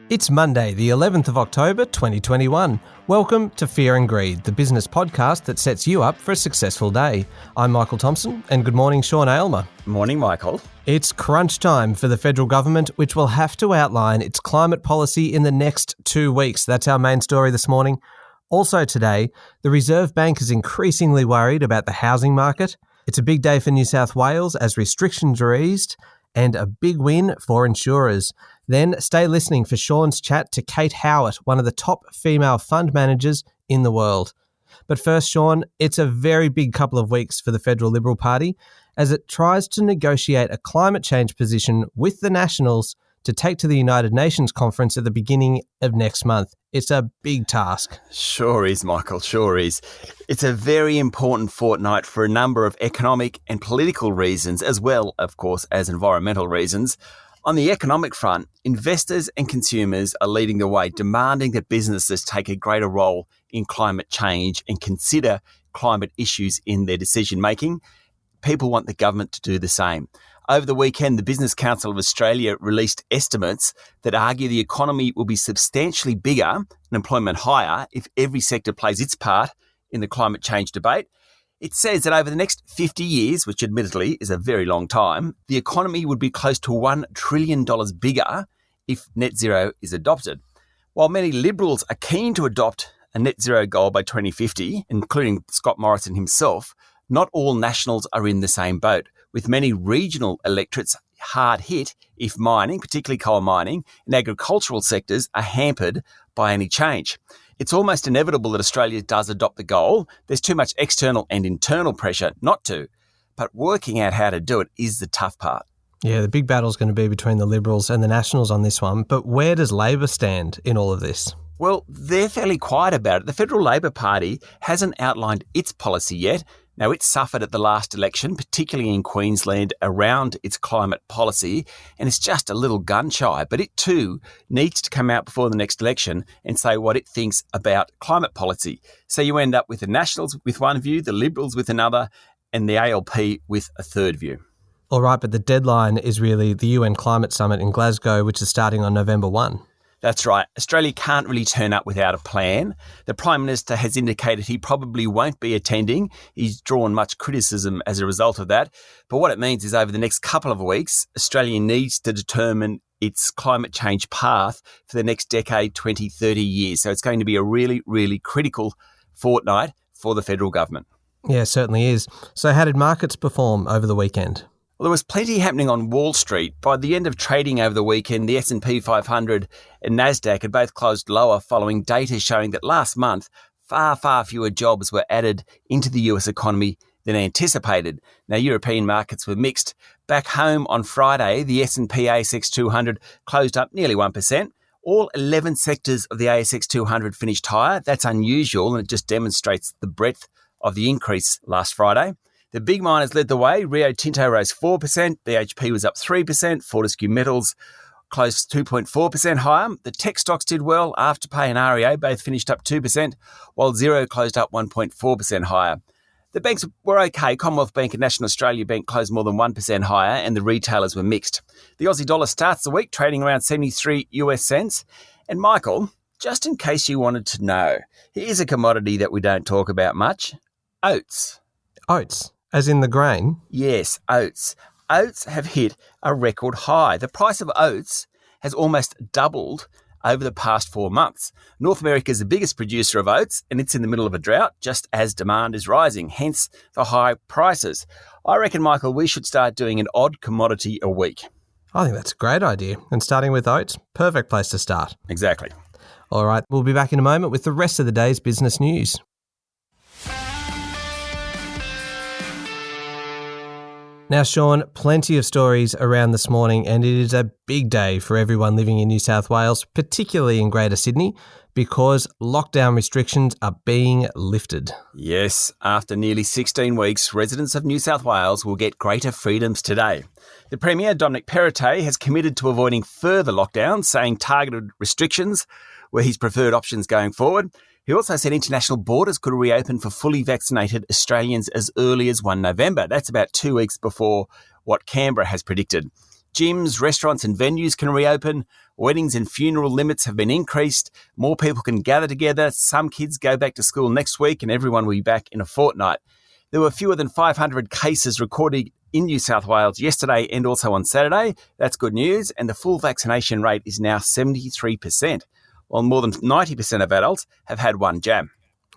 It's Monday, the 11th of October, 2021. Welcome to Fear and Greed, the business podcast that sets you up for a successful day. I'm Michael Thompson, and good morning, Sean Aylmer. Morning, Michael. It's crunch time for the federal government, which will have to outline its climate policy in the next 2 weeks. That's our main story this morning. Also today, the Reserve Bank is increasingly worried about the housing market. It's a big day for New South Wales as restrictions are eased, and a big win for insurers. Then stay listening for Sean's chat to Kate Howitt, one of the top female fund managers in the world. But first, Sean, it's a very big couple of weeks for the Federal Liberal Party as it tries to negotiate a climate change position with the Nationals to take to the United Nations conference at the beginning of next month. It's a big task. Sure is, Michael, sure is. It's a very important fortnight for a number of economic and political reasons, as well, of course, as environmental reasons. On the economic front, investors and consumers are leading the way, demanding that businesses take a greater role in climate change and consider climate issues in their decision-making. People want the government to do the same. Over the weekend, the Business Council of Australia released estimates that argue the economy will be substantially bigger and employment higher if every sector plays its part in the climate change debate. It says that over the next 50 years, which admittedly is a very long time, the economy would be close to $1 trillion bigger if net zero is adopted. While many Liberals are keen to adopt a net zero goal by 2050, including Scott Morrison himself, not all Nationals are in the same boat, with many regional electorates hard hit if mining, particularly coal mining, and agricultural sectors are hampered by any change. It's almost inevitable that Australia does adopt the goal. There's too much external and internal pressure not to, but working out how to do it is the tough part. Yeah, the big battle's going to be between the Liberals and the Nationals on this one, but where does Labor stand in all of this? Well, they're fairly quiet about it. The Federal Labor Party hasn't outlined its policy yet. Now, it suffered at the last election, particularly in Queensland, around its climate policy, and it's just a little gun-shy. But it too needs to come out before the next election and say what it thinks about climate policy. So you end up with the Nationals with one view, the Liberals with another, and the ALP with a third view. All right, but the deadline is really the UN Climate Summit in Glasgow, which is starting on November 1. That's right. Australia can't really turn up without a plan. The Prime Minister has indicated he probably won't be attending. He's drawn much criticism as a result of that. But what it means is over the next couple of weeks, Australia needs to determine its climate change path for the next decade, 20, 30 years. So it's going to be a really, really critical fortnight for the federal government. Yeah, it certainly is. So how did markets perform over the weekend? Well, there was plenty happening on Wall Street. By the end of trading over the weekend, the S&P 500 and NASDAQ had both closed lower following data showing that last month, far fewer jobs were added into the US economy than anticipated. Now, European markets were mixed. Back home on Friday, the S&P ASX 200 closed up nearly 1%. All 11 sectors of the ASX 200 finished higher. That's unusual, and it just demonstrates the breadth of the increase last Friday. The big miners led the way. Rio Tinto rose 4%, BHP was up 3%, Fortescue Metals closed 2.4% higher. The tech stocks did well. Afterpay and REA both finished up 2%, while Xero closed up 1.4% higher. The banks were okay. Commonwealth Bank and National Australia Bank closed more than 1% higher, and the retailers were mixed. The Aussie dollar starts the week trading around 73 US cents. And Michael, just in case you wanted to know, here's a commodity that we don't talk about much: oats. Oats? As in the grain? Yes, oats. Oats have hit a record high. The price of oats has almost doubled over the past 4 months. North America is the biggest producer of oats, and it's in the middle of a drought, just as demand is rising, hence the high prices. I reckon, Michael, we should start doing an odd commodity a week. I think that's a great idea. And starting with oats, perfect place to start. Exactly. All right, we'll be back in a moment with the rest of the day's business news. Now, Sean, plenty of stories around this morning, and it is a big day for everyone living in New South Wales, particularly in Greater Sydney, because lockdown restrictions are being lifted. Yes, after nearly 16 weeks, residents of New South Wales will get greater freedoms today. The Premier, Dominic Perrottet, has committed to avoiding further lockdowns, saying targeted restrictions were his preferred options going forward. He also said international borders could reopen for fully vaccinated Australians as early as 1 November. That's about 2 weeks before what Canberra has predicted. Gyms, restaurants and venues can reopen. Weddings and funeral limits have been increased. More people can gather together. Some kids go back to school next week and everyone will be back in a fortnight. There were fewer than 500 cases recorded in New South Wales yesterday and also on Saturday. That's good news. And the full vaccination rate is now 73%, while more than 90% of adults have had one jab.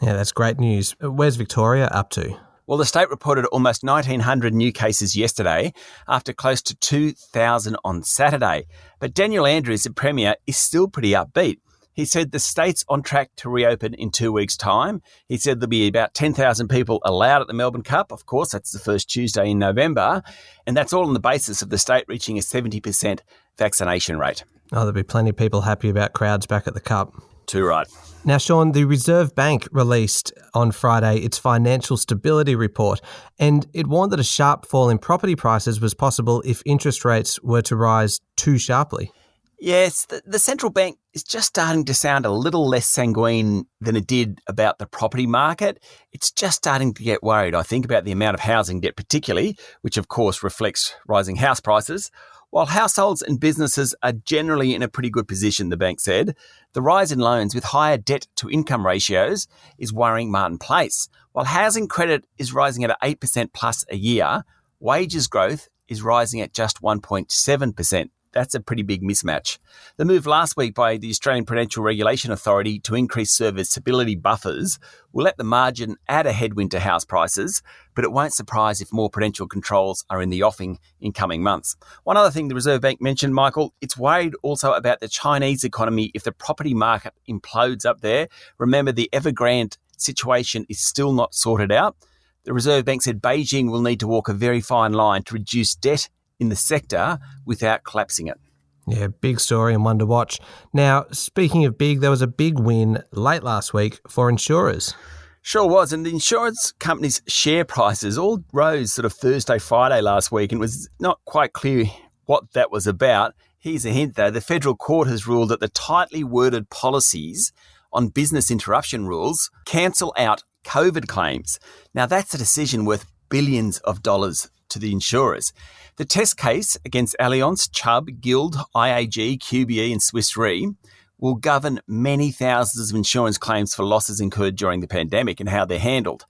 Yeah, that's great news. Where's Victoria up to? Well, the state reported almost 1,900 new cases yesterday after close to 2,000 on Saturday. But Daniel Andrews, the Premier, is still pretty upbeat. He said the state's on track to reopen in 2 weeks' time. He said there'll be about 10,000 people allowed at the Melbourne Cup. Of course, that's the first Tuesday in November. And that's all on the basis of the state reaching a 70% vaccination rate. Oh, there'll be plenty of people happy about crowds back at the Cup. Too right. Now, Sean, the Reserve Bank released on Friday its financial stability report, and it warned that a sharp fall in property prices was possible if interest rates were to rise too sharply. Yes, the central bank is just starting to sound a little less sanguine than it did about the property market. It's just starting to get worried, I think, about the amount of housing debt particularly, which of course reflects rising house prices. While households and businesses are generally in a pretty good position, the bank said, the rise in loans with higher debt-to-income ratios is worrying Martin Place. While housing credit is rising at 8% plus a year, wages growth is rising at just 1.7%. That's a pretty big mismatch. The move last week by the Australian Prudential Regulation Authority to increase serviceability buffers will let the margin add a headwind to house prices, but it won't surprise if more prudential controls are in the offing in coming months. One other thing the Reserve Bank mentioned, Michael, it's worried also about the Chinese economy if the property market implodes up there. Remember, the Evergrande situation is still not sorted out. The Reserve Bank said Beijing will need to walk a very fine line to reduce debt in the sector without collapsing it. Yeah, big story and one to watch. Now, speaking of big, there was a big win late last week for insurers. Sure was, and the insurance companies' share prices all rose sort of Thursday, Friday last week, and it was not quite clear what that was about. Here's a hint though, the federal court has ruled that the tightly worded policies on business interruption rules cancel out COVID claims. Now that's a decision worth billions of dollars to the insurers. The test case against Allianz, Chubb, Guild, IAG, QBE and Swiss Re will govern many thousands of insurance claims for losses incurred during the pandemic and how they're handled.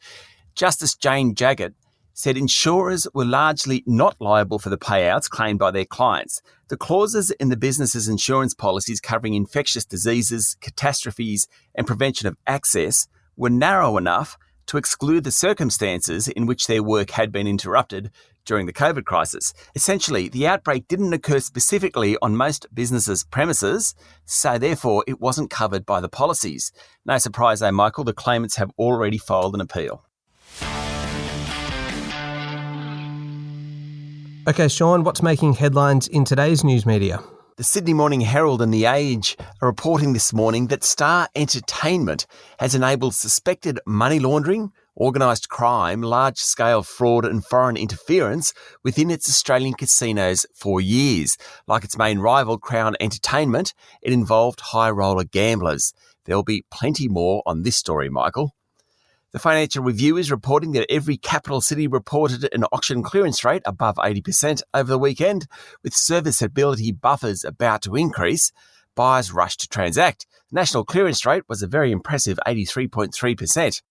Justice Jane Jaggett said insurers were largely not liable for the payouts claimed by their clients. The clauses in the business's insurance policies covering infectious diseases, catastrophes and prevention of access were narrow enough to exclude the circumstances in which their work had been interrupted during the COVID crisis. Essentially, the outbreak didn't occur specifically on most businesses' premises, so therefore it wasn't covered by the policies. No surprise though, Michael, the claimants have already filed an appeal. Okay, Sean, what's making headlines in today's news media? The Sydney Morning Herald and The Age are reporting this morning that Star Entertainment has enabled suspected money laundering, organised crime, large-scale fraud and foreign interference within its Australian casinos for years. Like its main rival, Crown Entertainment, it involved high-roller gamblers. There'll be plenty more on this story, Michael. The Financial Review is reporting that every capital city reported an auction clearance rate above 80% over the weekend, with serviceability buffers about to increase. Buyers rushed to transact. The national clearance rate was a very impressive 83.3%.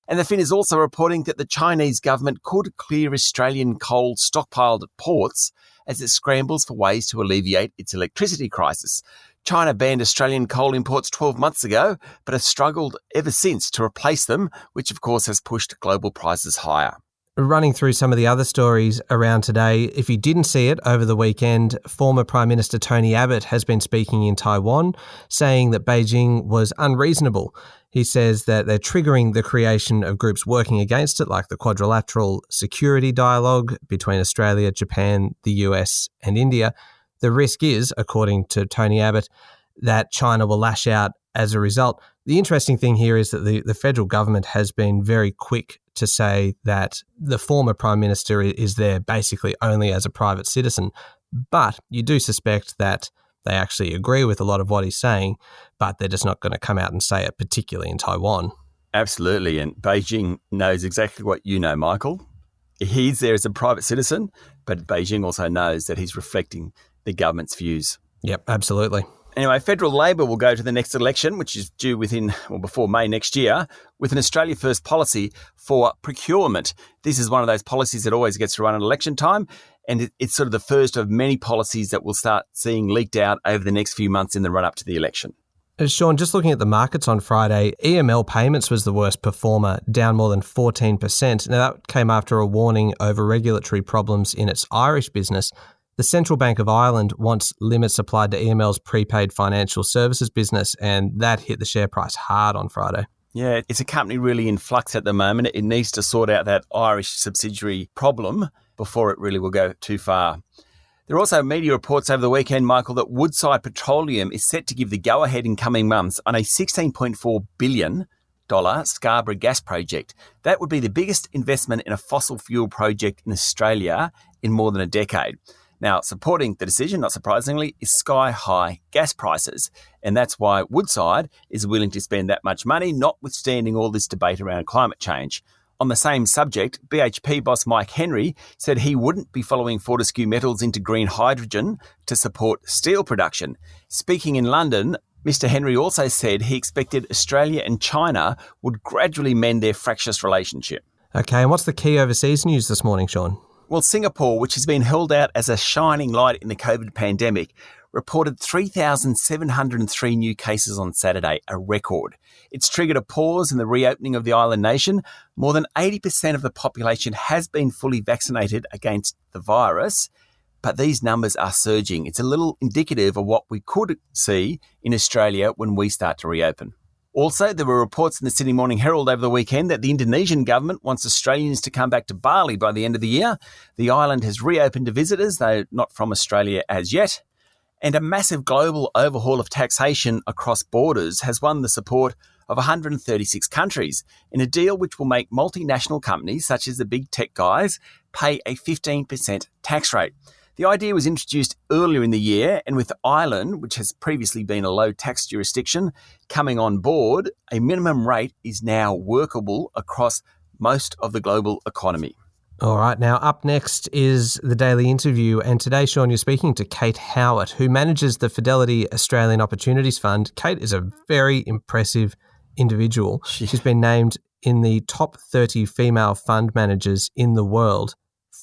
And the Fin is also reporting that the Chinese government could clear Australian coal stockpiled at ports as it scrambles for ways to alleviate its electricity crisis. China banned Australian coal imports 12 months ago, but has struggled ever since to replace them, which of course has pushed global prices higher. Running through some of the other stories around today, if you didn't see it over the weekend, former Prime Minister Tony Abbott has been speaking in Taiwan, saying that Beijing was unreasonable. He says that they're triggering the creation of groups working against it, like the Quadrilateral Security Dialogue between Australia, Japan, the US and India. The risk is, according to Tony Abbott, that China will lash out as a result. The interesting thing here is that the federal government has been very quick to say that the former Prime Minister is there basically only as a private citizen. But you do suspect that they actually agree with a lot of what he's saying, but they're just not going to come out and say it, particularly in Taiwan. Absolutely, and Beijing knows exactly what you know, Michael. He's there as a private citizen, but Beijing also knows that he's reflecting the government's views. Yep, absolutely. Anyway, federal Labor will go to the next election, which is due before May next year, with an Australia First policy for procurement. This is one of those policies that always gets to run at election time, and it's sort of the first of many policies that we'll start seeing leaked out over the next few months in the run-up to the election. Sean, just looking at the markets on Friday, EML Payments was the worst performer, down more than 14%. Now, that came after a warning over regulatory problems in its Irish business. The Central Bank of Ireland wants limits applied to EML's prepaid financial services business, and that hit the share price hard on Friday. Yeah, it's a company really in flux at the moment. It needs to sort out that Irish subsidiary problem before it really will go too far. There are also media reports over the weekend, Michael, that Woodside Petroleum is set to give the go-ahead in coming months on a $16.4 billion Scarborough gas project. That would be the biggest investment in a fossil fuel project in Australia in more than a decade. Now, supporting the decision, not surprisingly, is sky-high gas prices. And that's why Woodside is willing to spend that much money, notwithstanding all this debate around climate change. On the same subject, BHP boss Mike Henry said he wouldn't be following Fortescue Metals into green hydrogen to support steel production. Speaking in London, Mr. Henry also said he expected Australia and China would gradually mend their fractious relationship. Okay, and what's the key overseas news this morning, Sean? Well, Singapore, which has been held out as a shining light in the COVID pandemic, reported 3,703 new cases on Saturday, a record. It's triggered a pause in the reopening of the island nation. More than 80% of the population has been fully vaccinated against the virus, but these numbers are surging. It's a little indicative of what we could see in Australia when we start to reopen. Also, there were reports in the Sydney Morning Herald over the weekend that the Indonesian government wants Australians to come back to Bali by the end of the year. The island has reopened to visitors, though not from Australia as yet. And a massive global overhaul of taxation across borders has won the support of 136 countries in a deal which will make multinational companies, such as the big tech guys, pay a 15% tax rate. The idea was introduced earlier in the year, and with Ireland, which has previously been a low tax jurisdiction, coming on board, a minimum rate is now workable across most of the global economy. All right, now up next is the Daily Interview, and today, Sean, you're speaking to Kate Howard, who manages the Fidelity Australian Opportunities Fund. Kate is a very impressive individual. She's been named in the top 30 female fund managers in the world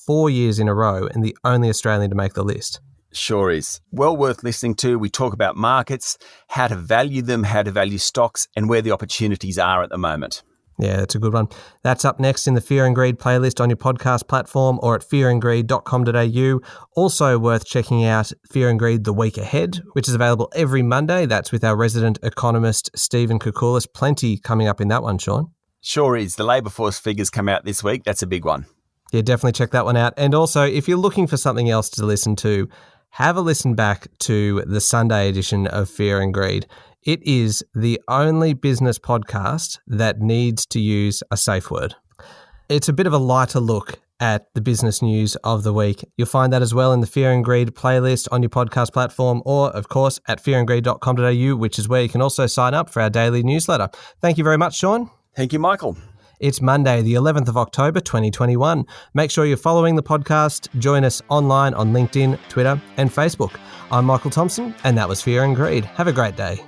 4 years in a row, and the only Australian to make the list. Sure is. Well worth listening to. We talk about markets, how to value them, how to value stocks, and where the opportunities are at the moment. Yeah, that's a good one. That's up next in the Fear and Greed playlist on your podcast platform or at fearandgreed.com.au. Also worth checking out Fear and Greed the Week Ahead, which is available every Monday. That's with our resident economist, Stephen Koukoulas. Plenty coming up in that one, Sean. Sure is. The labour force figures come out this week. That's a big one. Yeah, definitely check that one out. And also, if you're looking for something else to listen to, have a listen back to the Sunday edition of Fear and Greed. It is the only business podcast that needs to use a safe word. It's a bit of a lighter look at the business news of the week. You'll find that as well in the Fear and Greed playlist on your podcast platform or, of course, at fearandgreed.com.au, which is where you can also sign up for our daily newsletter. Thank you very much, Sean. Thank you, Michael. It's Monday, the 11th of October, 2021. Make sure you're following the podcast. Join us online on LinkedIn, Twitter, and Facebook. I'm Michael Thompson, and that was Fear and Greed. Have a great day.